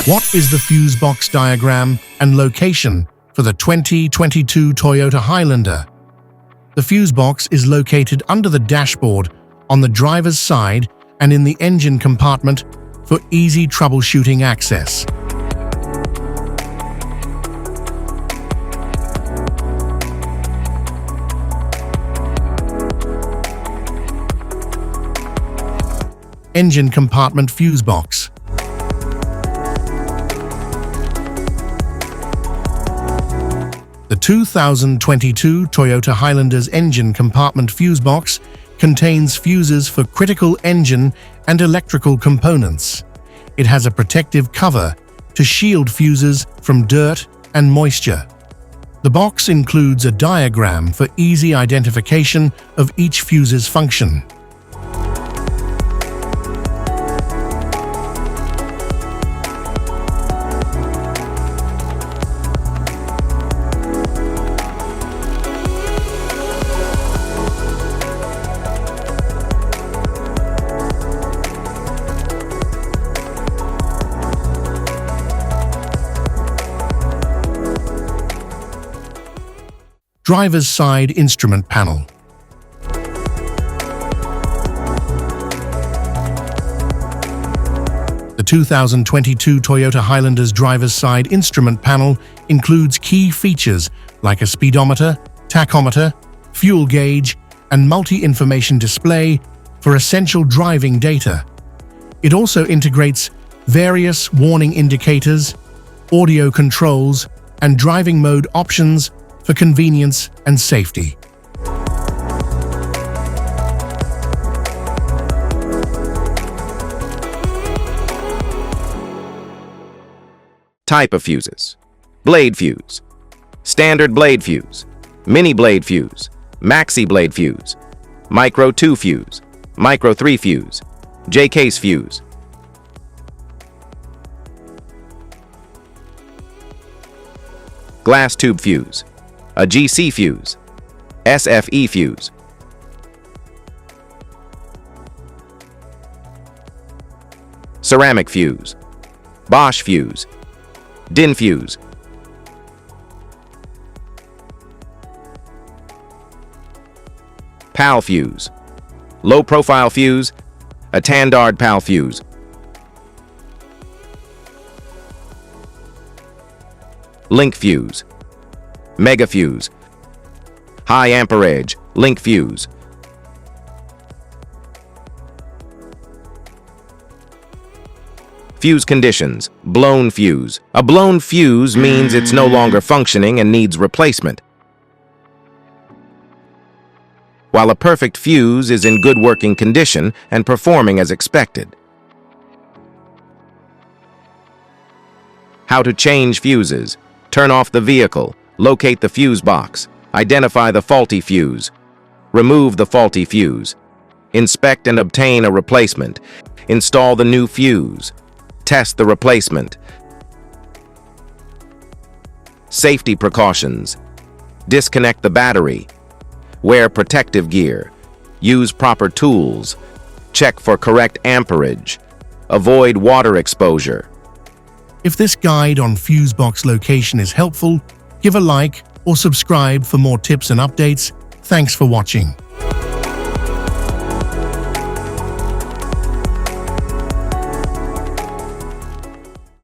What is the fuse box diagram and location for the 2022 Toyota Highlander? The fuse box is located under the dashboard on the driver's side and in the engine compartment for easy troubleshooting access. Engine compartment fuse box. The 2022 Toyota Highlander's engine compartment fuse box contains fuses for critical engine and electrical components. It has a protective cover to shield fuses from dirt and moisture. The box includes a diagram for easy identification of each fuse's function. Driver's side instrument panel. The 2022 Toyota Highlander's driver's side instrument panel includes key features like a speedometer, tachometer, fuel gauge, and multi-information display for essential driving data. It also integrates various warning indicators, audio controls, and driving mode options for convenience and safety. Type of fuses: blade fuse, standard blade fuse, mini blade fuse, maxi blade fuse, micro 2 fuse, micro 3 fuse, J-case fuse. Glass tube fuse, a GC fuse, SFE fuse. Ceramic fuse, Bosch fuse, DIN fuse. PAL fuse, low profile fuse, a Tandard PAL fuse. Link fuse, mega fuse, high amperage, link fuse. Fuse conditions: blown fuse. A blown fuse means it's no longer functioning and needs replacement, while a perfect fuse is in good working condition and performing as expected. How to change fuses: turn off the vehicle, locate the fuse box, identify the faulty fuse, remove the faulty fuse, inspect and obtain a replacement, install the new fuse, test the replacement. Safety precautions: disconnect the battery, wear protective gear, use proper tools, check for correct amperage, avoid water exposure. If this guide on fuse box location is helpful, give a like or subscribe for more tips and updates. Thanks for watching.